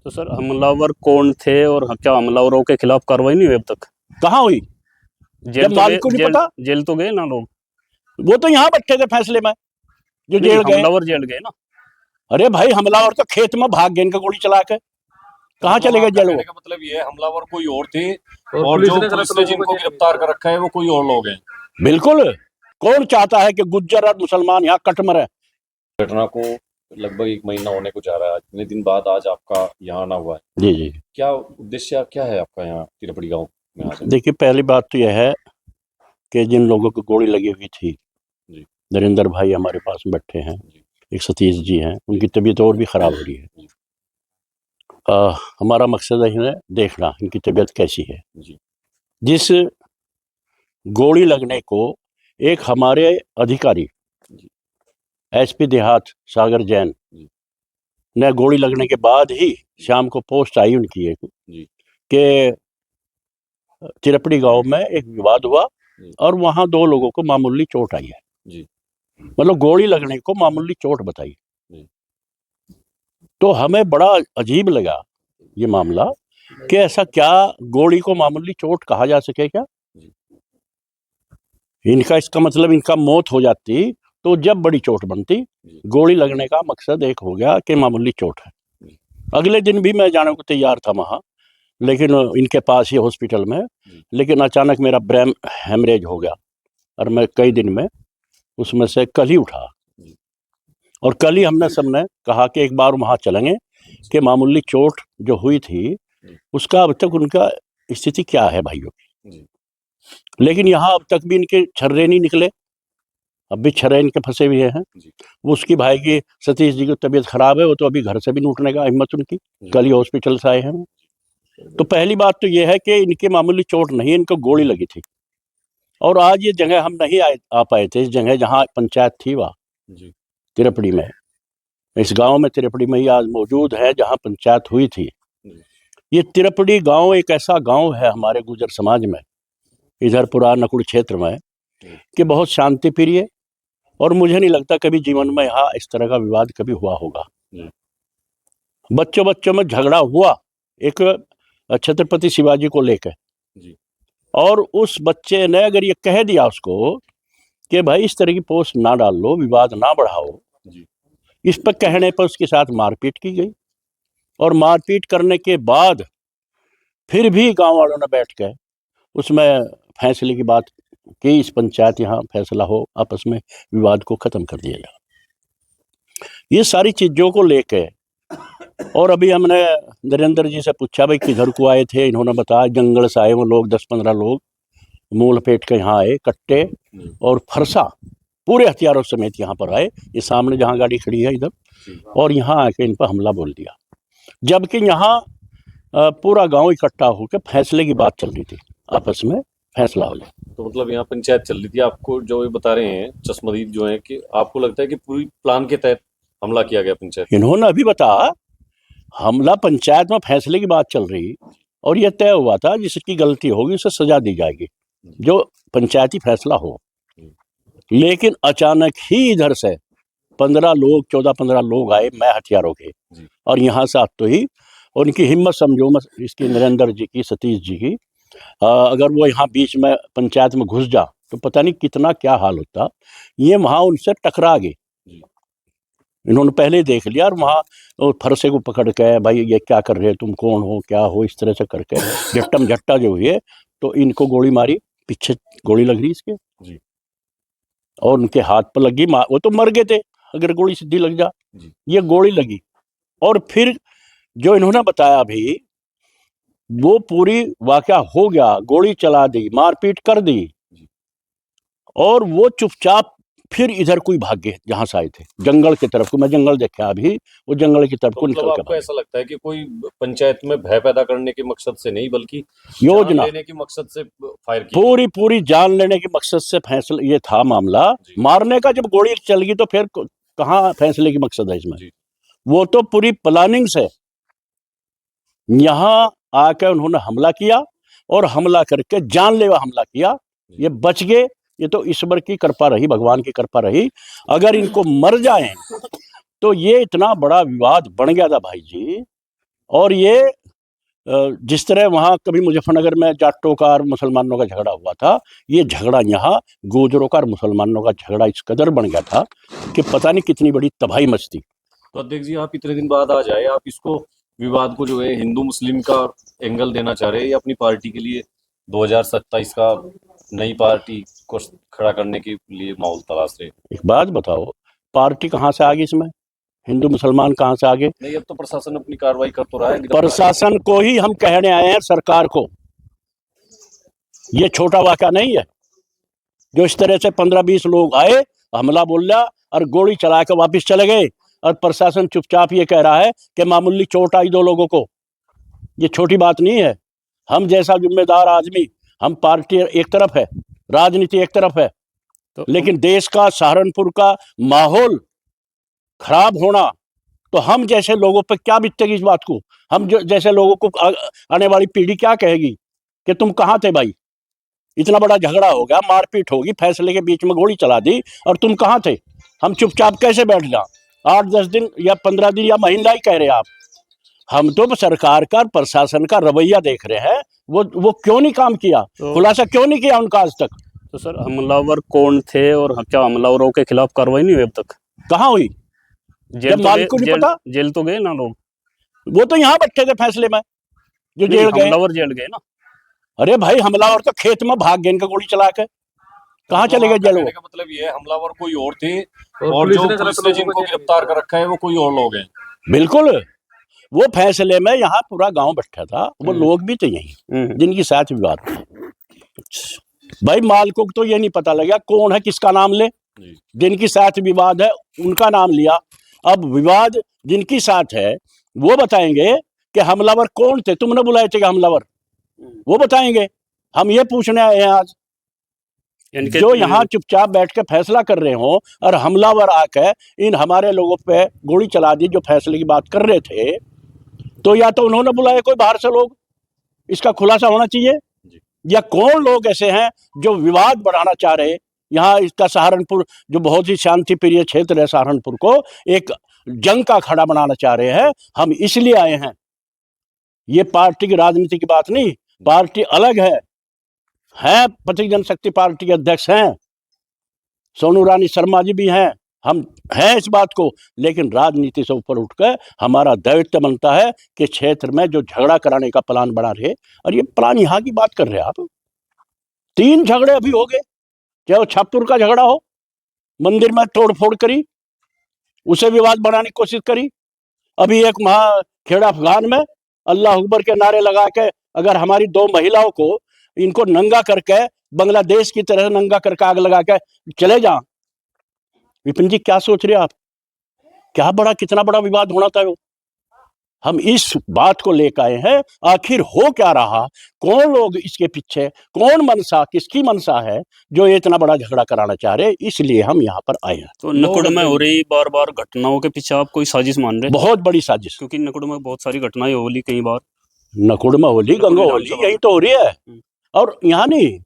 तो सर हमलावर कौन थे और क्या हमलावरों के खिलाफ कार्रवाई नहीं हुई अब तक? कहाँ हुई? जेल जब तो मालिक को नहीं पता, जेल तो गए ना लोग। वो तो यहाँ बैठे थे फैसले में जो नहीं, जेल गए। हमलावर जेल गए ना। अरे भाई हमलावर तो खेत में भाग गए इनका गोली चला के, कहाँ चले गए जेल? कहने का मतलब ये है हमलावर कोई और थे और जो पुलिस ने जिनको गिरफ्तार कर रखा है वो कोई और लोग हैं। बिल्कुल, कौन चाहता है कि गुज्जर और मुसलमान यहाँ कट मरे? घटना को लगभग 1 महीना होने को जा रहा है, इतने दिन बाद आज आपका यहाँ आना हुआ है। जी जी, क्या उद्देश्य क्या है आपका यहाँ तिरपड़ी गांव में आने? देखिए पहली बात तो यह है कि जिन लोगों को गोली लगी हुई थी, जी। नरेंद्र भाई हमारे पास बैठे हैं, जी। एक सतीश जी हैं, उनकी तबीयत और भी खराब हो रही है। जी। हमारा मकसद है इन्हें देखना इनकी तबीयत कैसी है। जी। जिस गोली लगने को एक हमारे अधिकारी एसपी देहात सागर जैन जी। ने गोली लगने के बाद ही शाम को पोस्ट आई उनकी एक जी। कि तिरपड़ी गांव में एक विवाद हुआ और वहां 2 लोगों को मामूली चोट आई है। जी। मतलब गोली लगने को मामूली चोट बताई। तो हमें बड़ा अजीब लगा ये मामला कि ऐसा क्या गोली को मामूली चोट कहा जा सके क्या? इनका इसका मतलब इनका मौत हो जाती तो जब बड़ी चोट बनती। गोली लगने का मकसद एक हो गया कि मामूली चोट है। अगले दिन भी मैं जाने को तैयार था वहाँ, लेकिन इनके पास ही हॉस्पिटल में, लेकिन अचानक मेरा ब्रेन हेमरेज हो गया और मैं कई दिन में उसमें से कल ही उठा। और कल ही हमने सबने कहा कि एक बार वहाँ चलेंगे कि मामूली चोट जो हुई थी उसका अब तक उनका स्थिति क्या है भाइयों की। लेकिन यहाँ अब तक भी इनके छर्रे नहीं निकले, अब भी छर्रे इनके फंसे हुए हैं। वो उसकी भाई की सतीश जी की तबीयत खराब है, वो तो अभी घर से भी नहीं उठने का हिम्मत उनकी, कल ही हॉस्पिटल से आए हैं। तो पहली बात तो ये है कि इनके मामूली चोट नहीं, इनको गोली लगी थी। और आज ये जगह हम नहीं आ पाए थे, इस जगह जहाँ पंचायत थी वहाँ तिरपड़ी में, इस गांव में तिरपड़ी में ही आज मौजूद है जहाँ पंचायत हुई थी। ये तिरपड़ी गांव एक ऐसा गांव है हमारे गुर्जर समाज में, इधर पुराना नकुड़ क्षेत्र में, कि बहुत शांति प्रिय, और मुझे नहीं लगता कभी जीवन में यहाँ इस तरह का विवाद कभी हुआ होगा। बच्चों में झगड़ा हुआ एक छत्रपति शिवाजी को लेकर, और उस बच्चे ने अगर ये कह दिया उसको कि भाई इस तरह की पोस्ट ना डाल लो, विवाद ना बढ़ाओ, इस पर कहने पर उसके साथ मारपीट की गई। और मारपीट करने के बाद फिर भी गांव वालों ने बैठ कर उसमें फैसले की बात की, इस पंचायत यहाँ फैसला हो, आपस में विवाद को खत्म कर दिया जाए। ये सारी चीजों को लेके, और अभी हमने नरेंद्र जी से पूछा भाई किधर को आए थे, इन्होंने बताया जंगल से आए वो लोग, 10-15 लोग मूल पेट के यहाँ आए, कट्टे और फरसा पूरे हथियारों समेत यहाँ पर आए, ये सामने जहाँ गाड़ी खड़ी है इधर, और यहाँ आके इन पर हमला बोल दिया। जबकि यहाँ पूरा गांव इकट्ठा होकर फैसले की बात चल रही थी, आपस में फैसला हो जाए। तो मतलब यहाँ पंचायत चल रही थी, आपको जो ये बता रहे हैं चश्मदीद जो है कि आपको लगता है कि पूरी प्लान के तहत हमला किया गया पंचायत? इन्होंने अभी बताया हमला पंचायत में फैसले की बात चल रही और यह तय हुआ था जिसकी गलती होगी उसे सजा दी जाएगी, जो पंचायती फैसला हो। लेकिन अचानक ही इधर से 14-15 लोग आए, मैं हथियारों के, और यहाँ से तो ही उनकी हिम्मत समझो इसकी नरेंद्र जी की, सतीश जी की, अगर वो यहाँ बीच में पंचायत में घुस जा तो पता नहीं कितना क्या हाल होता। ये वहाँ उनसे टकरा गए, इन्होंने पहले देख लिया और वहाँ फरसे को पकड़ के भाई ये क्या कर रहे हो, तुम कौन हो, क्या हो, इस तरह से करके झट्टम झट्टा जो हुई है, तो इनको गोली मारी, पीछे गोली लग रही इसके और उनके हाथ पर लगी, वो तो मर गए थे अगर गोली सीधी लग जा, ये गोली लगी। और फिर जो इन्होंने बताया अभी, वो पूरी वाकया हो गया, गोली चला दी, मारपीट कर दी, और वो चुपचाप फिर इधर कोई भाग गए जहां से आए थे, जंगल की तरफ को। मैं जंगल देखा अभी, वो जंगल की तरफ को निकल के। आपको ऐसा लगता है कि कोई पंचायत में भय पैदा करने के मकसद से नहीं बल्कि योजना लेने के मकसद से फायर की? पूरी जान लेने के मकसद से फैसला ये था मामला। मारने का जब गोली चल गई तो फिर कहाँ फैसले की मकसद है इसमें? वो तो पूरी प्लानिंग से यहाँ आकर उन्होंने हमला किया, और हमला करके जानलेवा हमला किया। ये बच गए, ये तो ईश्वर की कृपा रही, भगवान की कृपा रही। अगर इनको मर जाए तो ये इतना बड़ा विवाद बन गया था भाई जी और ये जिस तरह वहाँ कभी मुजफ्फरनगर में जाटों का और मुसलमानों का झगड़ा हुआ था, ये झगड़ा यहाँ गुजरों का और मुसलमानों का झगड़ा इस कदर बन गया था कि पता नहीं कितनी बड़ी तबाही मचती। तो अध्यक्ष जी, आप इतने दिन बाद आ जाए, आप इसको विवाद को जो है हिंदू मुस्लिम का एंगल देना चाह रहे हैं या अपनी पार्टी के लिए 2027 का नई पार्टी को खड़ा करने के लिए माहौल तलाश रहे हैं? एक बात बताओ, पार्टी कहाँ से आ गई इसमें? हिंदू मुसलमान कहाँ से आगे? नहीं, अब तो प्रशासन अपनी कार्रवाई कर तो रहा है। प्रशासन को ही हम कहने आए हैं, सरकार को। ये छोटा वाक़या नहीं है जो इस तरह से 15-20 लोग आए, हमला बोला और गोली चला के वापस चले गए, और प्रशासन चुपचाप ये कह रहा है कि मामूली चोट आई 2 लोगों को। ये छोटी बात नहीं है। हम जैसा जिम्मेदार आदमी, हम पार्टी एक तरफ है, राजनीति एक तरफ है, तो लेकिन देश का, सहारनपुर का माहौल खराब होना, तो हम जैसे लोगों पे क्या बीतेगी इस बात को? हम जैसे लोगों को आने वाली पीढ़ी क्या कहेगी कि तुम कहाँ थे भाई? इतना बड़ा झगड़ा हो गया, मारपीट होगी, फैसले के बीच में गोली चला दी, और तुम कहाँ थे? हम चुपचाप कैसे बैठ जा? 8-10 दिन या 15 दिन या महीना ही कह रहे आप। हम तो सरकार का, प्रशासन का रवैया देख रहे हैं, वो क्यों नहीं काम किया, खुलासा क्यों नहीं किया उनका आज तक? तो सर, हमलावर कौन थे और क्या हमलावरों के खिलाफ कार्रवाई नहीं हुई अब तक? कहाँ हुई? जब मालिक को नहीं पता? जेल तो गए ना लोग। वो तो यहाँ बैठे थे फैसले में, जो जेल गए। हमलावर जेल गए ना। अरे भाई, हमलावर तो खेत में भाग गए इनका गोली चला के, कहाँ चले गए जेल? का मतलब ये है हमलावर कोई और थे और जो पुलिस ने जिनको गिरफ्तार कर रखा है वो कोई और लोग हैं। बिल्कुल, वो फैसले में यहाँ पूरा गांव बैठा था, वो लोग भी थे यहीं जिनकी साथ विवाद था। भाई, मालिकों को तो ये नहीं पता लगा कौन है, किसका नाम ले। जिनकी साथ विवाद है उनका नाम लिया। अब विवाद जिनकी साथ है वो बताएंगे कि हमलावर कौन थे, तुमने बुलाए थे हमलावर, वो बताएंगे। हम ये पूछने आए हैं आज, जो यहाँ चुपचाप बैठ के फैसला कर रहे हो और हमलावर आके इन हमारे लोगों पे गोली चला दी जो फैसले की बात कर रहे थे, तो या तो उन्होंने बुलाए कोई बाहर से लोग, इसका खुलासा होना चाहिए, या कौन लोग ऐसे हैं जो विवाद बढ़ाना चाह रहे। यहाँ इसका सहारनपुर जो बहुत ही शांति प्रिय क्षेत्र है, सहारनपुर को एक जंग का खड़ा बनाना चाह रहे हैं। हम इसलिए आए हैं, ये पार्टी की राजनीति की बात नहीं, पार्टी अलग है प्रतीक जनशक्ति पार्टी के अध्यक्ष हैं, सोनू रानी शर्मा जी भी हैं, हम हैं इस बात को, लेकिन राजनीति से ऊपर उठकर हमारा दायित्व बनता है कि क्षेत्र में जो झगड़ा कराने का प्लान बना रहे, और ये प्लान यहाँ की बात कर रहे हैं आप, 3 झगड़े अभी हो गए, चाहे वो छापुर का झगड़ा हो, मंदिर में तोड़फोड़ करी, उसे विवाद बनाने की कोशिश करी। अभी एक वहां खेड़ा अफगान में अल्लाह अकबर के नारे लगा के, अगर हमारी 2 महिलाओं को इनको नंगा करके बांग्लादेश की तरह नंगा करके आग लगा के चले जा। विपिन जी, क्या सोच रहे आप? क्या बड़ा, कितना बड़ा विवाद होना था वो। हम इस बात को लेकर आए हैं, आखिर हो क्या रहा, कौन लोग इसके पीछे, कौन मनसा, किसकी मनसा है जो ये इतना बड़ा झगड़ा कराना चाह रहे, इसलिए हम यहाँ पर आए हैं। तो नकुड़ में हो रही बार बार घटनाओं के पीछे आप कोई साजिश मान रहे? बहुत बड़ी साजिश, क्योंकि नकुड़ में बहुत सारी घटनाएं होली, कई बार नकुड़ में होली, गंगा होली, यही तो हो रही है। और यहाँ नहीं,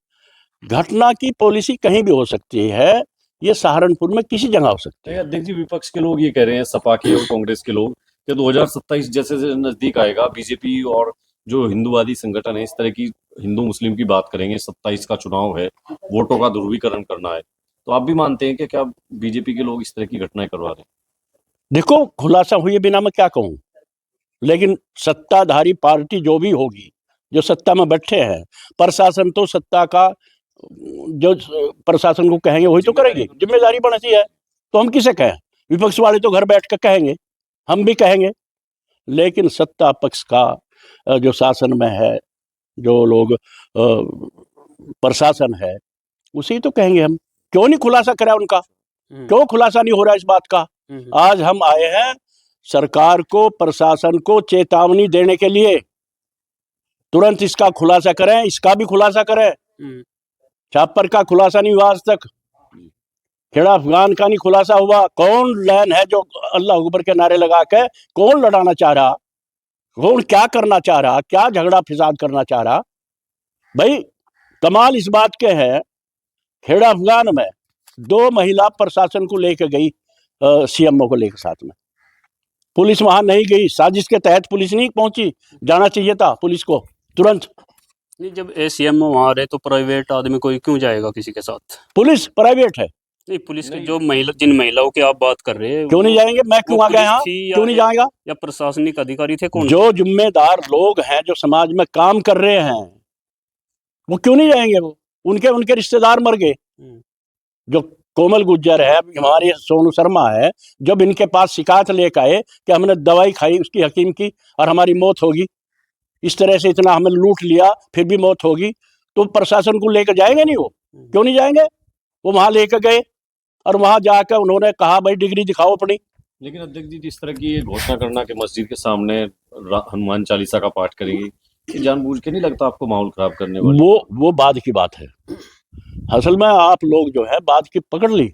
घटना की पॉलिसी कहीं भी हो सकती है, ये सहारनपुर में किसी जगह हो सकती है। अध्यक्ष जी, विपक्ष के लोग ये कह रहे हैं, सपा के और कांग्रेस के लोग, कि 2027 जैसे नजदीक आएगा, बीजेपी और जो हिंदूवादी संगठन है इस तरह की हिंदू मुस्लिम की बात करेंगे, 27 का चुनाव है, वोटों का ध्रुवीकरण करना है। तो आप भी मानते हैं कि क्या बीजेपी के लोग इस तरह की घटनाएं करवा रहे हैं? देखो, खुलासा हुए बिना मैं क्या कहूँ, लेकिन सत्ताधारी पार्टी जो भी होगी, जो सत्ता में बैठे हैं, प्रशासन तो सत्ता का, जो प्रशासन को कहेंगे वही तो करेगी, जिम्मेदारी बनती है। तो हम किसे कहें? विपक्ष वाले तो घर बैठ कर कहेंगे, हम भी कहेंगे, लेकिन सत्ता पक्ष का जो शासन में है, जो लोग प्रशासन है, उसी तो कहेंगे हम। क्यों नहीं खुलासा करा उनका? क्यों खुलासा नहीं हो रहा इस बात का? आज हम आए हैं सरकार को, प्रशासन को चेतावनी देने के लिए, तुरंत इसका खुलासा करें, इसका भी खुलासा करें। छापर का खुलासा नहीं हुआ आज तक, खेड़ा अफगान का नहीं खुलासा हुआ। कौन लैन है जो अल्लाह अकबर के नारे लगा के कौन लड़ाना चाह रहा, कौन क्या करना चाह रहा, क्या झगड़ा फिसाद करना चाह रहा? भाई, कमाल इस बात के है, खेड़ा अफगान में 2 महिला प्रशासन को लेकर गई, सीएमओ को लेकर साथ में, पुलिस वहां नहीं गई, साजिश के तहत पुलिस नहीं पहुंची, जाना चाहिए था पुलिस को तुरंत। नहीं, जब एसीएम वहां रहे तो प्राइवेट आदमी कोई क्यों जाएगा किसी के साथ? पुलिस प्राइवेट है, नहीं, पुलिस के नहीं। जो जिन महिलाओं की आप बात कर रहे हैं क्यों नहीं जाएंगे? मैं क्यों आ गया यहाँ? थी क्यों नहीं जाएगा? या प्रशासनिक अधिकारी थे, कौन? जो जिम्मेदार लोग हैं, जो समाज में काम कर रहे हैं, वो क्यों नहीं जाएंगे? वो उनके उनके रिश्तेदार मर गए। जो कोमल गुज्जर है, हमारे सोनू शर्मा है, जब इनके पास शिकायत लेकर आए कि हमने दवाई खाई उसकी हकीम की और हमारी मौत होगी, इस तरह से इतना हमें लूट लिया फिर भी मौत होगी, तो प्रशासन को लेकर जाएंगे नहीं? वो क्यों नहीं जाएंगे? वो वहां लेकर गए और वहां जाकर उन्होंने कहा भाई डिग्री दिखाओ अपनी। लेकिन अध्यक्ष जी, जिस तरह की ये घोषणा करना कि मस्जिद के सामने हनुमान चालीसा का पाठ करेंगी, ये जानबूझ के नहीं लगता आपको माहौल खराब करने वाली? वो बाद की बात है। असल में आप लोग जो है बाद की पकड़ ली,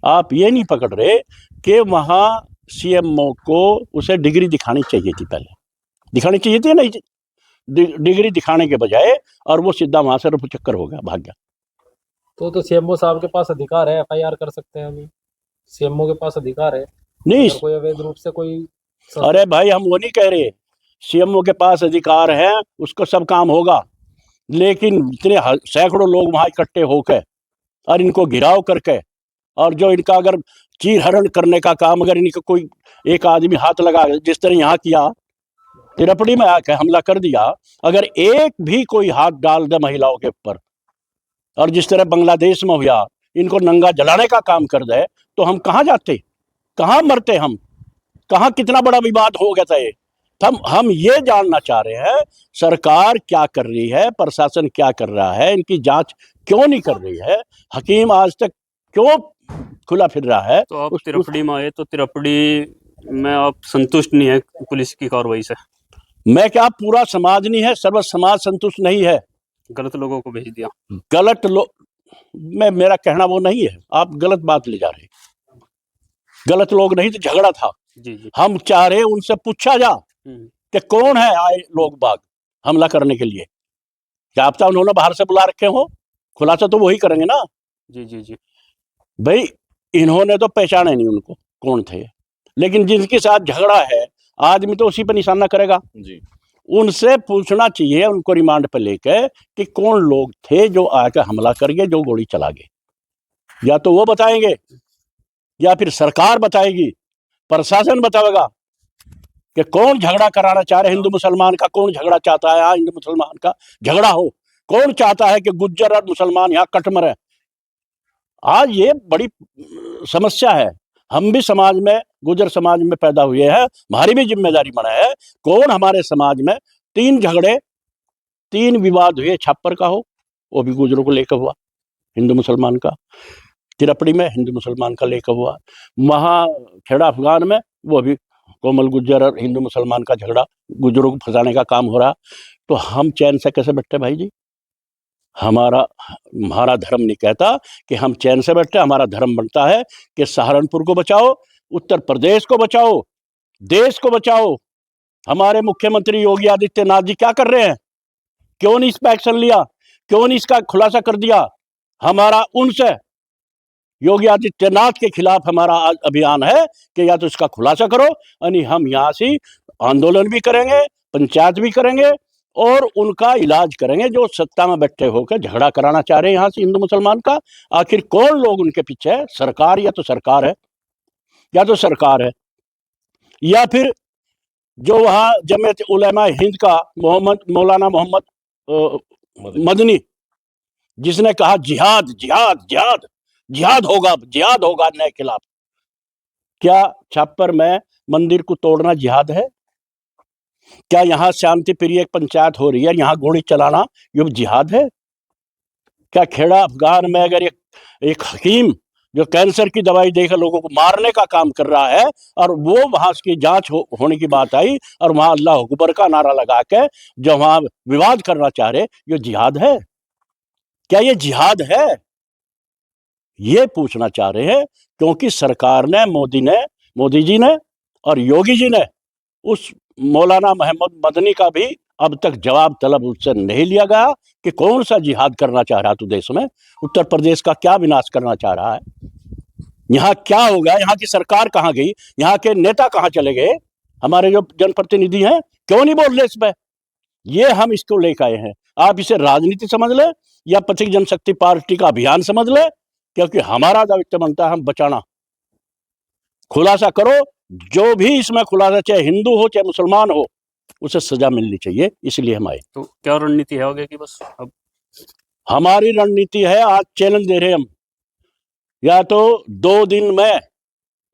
आप ये नहीं पकड़ रहे कि वहाँ सीएमओ को उसे डिग्री दिखानी चाहिए थी, पहले दिखानी चाहिए थी नहीं, डिग्री दिखाने के बजाय, और वो सीधा वहां से रुपये चक्कर हो गया, भाग गया। तो सीएमओ साहब के पास अधिकार है, एफआईआर कर सकते हैं हम। सीएमओ के पास अधिकार है नहीं, अगर कोई अवैध रूप से कोई अरे भाई हम वो नहीं कह रहे, सीएमओ के पास अधिकार है, उसको सब काम होगा, लेकिन इतने सैकड़ों लोग वहां इकट्ठे होकर और इनको घिराव करके, और जो इनका अगर चीर हरण करने का काम अगर इनका कोई एक आदमी हाथ लगा, जिस तरह यहाँ किया, तिरपड़ी में आकर हमला कर दिया, अगर एक भी कोई हाथ डाल दे महिलाओं के ऊपर, और जिस तरह बांग्लादेश में हुआ इनको नंगा जलाने का काम कर दे, तो हम कहाँ जाते, कहाँ मरते, हम कहाँ, कितना बड़ा विवाद हो गया था ये। हम ये जानना चाह रहे हैं सरकार क्या कर रही है, प्रशासन क्या कर रहा है, इनकी जांच क्यों नहीं कर रही है, हकीम आज तक क्यों खुला फिर रहा है। तो आप तिरपड़ी में आए, तो तिरपड़ी में आप संतुष्ट नहीं है पुलिस की कार्रवाई से? मैं क्या, पूरा समाज नहीं है, सर्व समाज संतुष्ट नहीं है। गलत लोगों को भेज दिया। गलत लोग, मेरा कहना वो नहीं है, आप गलत बात ले जा रहे। गलत लोग नहीं तो झगड़ा था। जी। हम चाह रहे उनसे पूछा जा कि कौन है आए लोग बाग हमला करने के लिए। क्या आप उन्होंने बाहर से बुला रखे हो? खुलासा तो वही करेंगे ना। जी। भाई इन्होंने तो पहचाना नहीं उनको कौन थे, लेकिन जिनके साथ झगड़ा है आदमी तो उसी पर निशाना करेगा जी। उनसे पूछना चाहिए, उनको रिमांड पर लेकर कि कौन लोग थे जो आकर हमला कर गए, जो गोली चला गए। या तो वो बताएंगे या फिर सरकार बताएगी, प्रशासन बताएगा कि कौन झगड़ा कराना चाह रहे हिंदू मुसलमान का, कौन झगड़ा चाहता है यहाँ हिंदू मुसलमान का झगड़ा हो, कौन चाहता है कि गुज्जर और मुसलमान यहाँ कट मरे। आज ये बड़ी समस्या है। हम भी समाज में, गुज्जर समाज में पैदा हुए हैं, हमारी भी जिम्मेदारी बना है। कौन हमारे समाज में 3 झगड़े, 3 विवाद हुए, छापर का हो, वो भी गुज्जरों को लेकर हुआ, हिंदू मुसलमान का, तिरपड़ी में हिंदू मुसलमान का लेकर हुआ, वहाँ खेड़ा अफगान में वो भी कोमल गुज्जर और हिंदू मुसलमान का झगड़ा, गुज्जरों को फंसाने का काम हो रहा। तो हम चैन से कैसे बैठते भाई जी? हमारा धर्म नहीं कहता कि हम चैन से बैठे। हमारा धर्म बनता है कि सहारनपुर को बचाओ, उत्तर प्रदेश को बचाओ, देश को बचाओ। हमारे मुख्यमंत्री योगी आदित्यनाथ जी क्या कर रहे हैं? क्यों नहीं इस पर एक्शन लिया? क्यों नहीं इसका खुलासा कर दिया? हमारा उनसे, योगी आदित्यनाथ के खिलाफ हमारा अभियान है कि या तो इसका खुलासा करो, यानी हम यहाँ से आंदोलन भी करेंगे, पंचायत भी करेंगे और उनका इलाज करेंगे जो सत्ता में बैठे होकर झगड़ा कराना चाह रहे हैं यहाँ से हिंदू मुसलमान का। आखिर कौन लोग उनके पीछे है? सरकार, या तो सरकार है, या तो सरकार है, या फिर जो वहाँ जमीयत उलेमा हिंद का मौलाना मोहम्मद मदनी, जिसने कहा जिहाद जिहाद जिहाद जिहाद होगा अन्याय के खिलाफ। क्या छापर में मंदिर को तोड़ना जिहाद है? क्या यहाँ शांति प्रिय एक पंचायत हो रही है, यहाँ गोली चलाना ये जिहाद है? क्या खेड़ा अफगान में अगर एक हकीम जो कैंसर की दवाई देकर लोगों को मारने का काम कर रहा है और वो वहां की जांच होने की बात आई और वहां अल्लाह अकबर का नारा लगा के जो वहां विवाद करना चाह रहे, ये जिहाद है? क्या ये जिहाद है? ये पूछना चाह रहे हैं, क्योंकि सरकार ने, मोदी जी ने और योगी जी ने उस मौलाना मोहम्मद मदनी का भी अब तक जवाब तलब उससे नहीं लिया गया कि कौन सा जिहाद करना चाह रहा तू देश में, उत्तर प्रदेश का क्या विनाश करना चाह रहा है। यहाँ क्या होगा, यहाँ की सरकार कहाँ गई, यहाँ के नेता कहाँ चले गए, हमारे जो जनप्रतिनिधि हैं क्यों नहीं बोल रहे इस पे? ये हम इसको लेकर आए हैं। आप इसे राजनीति समझ ले या पथिक जनशक्ति पार्टी का अभियान समझ ले, क्योंकि हमारा दायित्व बनता है हम बचाना। खुलासा करो, जो भी इसमें खुलासा, चाहे हिंदू हो चाहे मुसलमान हो, उसे सजा मिलनी चाहिए, इसलिए हम आए। तो क्या रणनीति है आगे की? बस अब हमारी रणनीति है, आज चैलेंज दे रहे हम, या तो 2 दिन में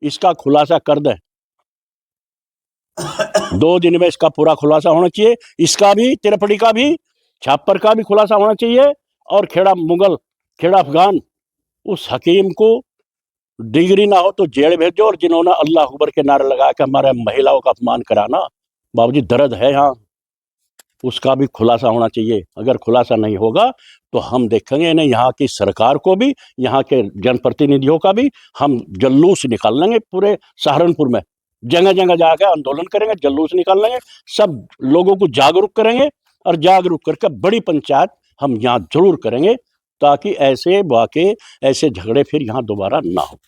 इसका खुलासा कर दें, 2 दिन में इसका पूरा खुलासा होना चाहिए, इसका भी, तिरपड़ी का भी, छापर का भी खुलासा होना चाहिए, और खेड़ा मुगल, खेड़ा अफगान, उस हकीम को डिग्री ना हो तो जेल भेजो, और जिन्होंने अल्लाह अकबर के नारे लगा के हमारे महिलाओं का अपमान कराना, बाबूजी दर्द है यहाँ, उसका भी खुलासा होना चाहिए। अगर खुलासा नहीं होगा तो हम देखेंगे इन्हें, यहाँ की सरकार को भी, यहाँ के जनप्रतिनिधियों का भी, हम जुलूस निकाल लेंगे पूरे सहारनपुर में, जगह जगह जाकर आंदोलन करेंगे, जुलूस निकाल लेंगे, सब लोगों को जागरूक करेंगे, और जागरूक करके बड़ी पंचायत हम यहाँ जरूर करेंगे, ताकि ऐसे वाक़े, ऐसे झगड़े फिर यहाँ दोबारा ना हो।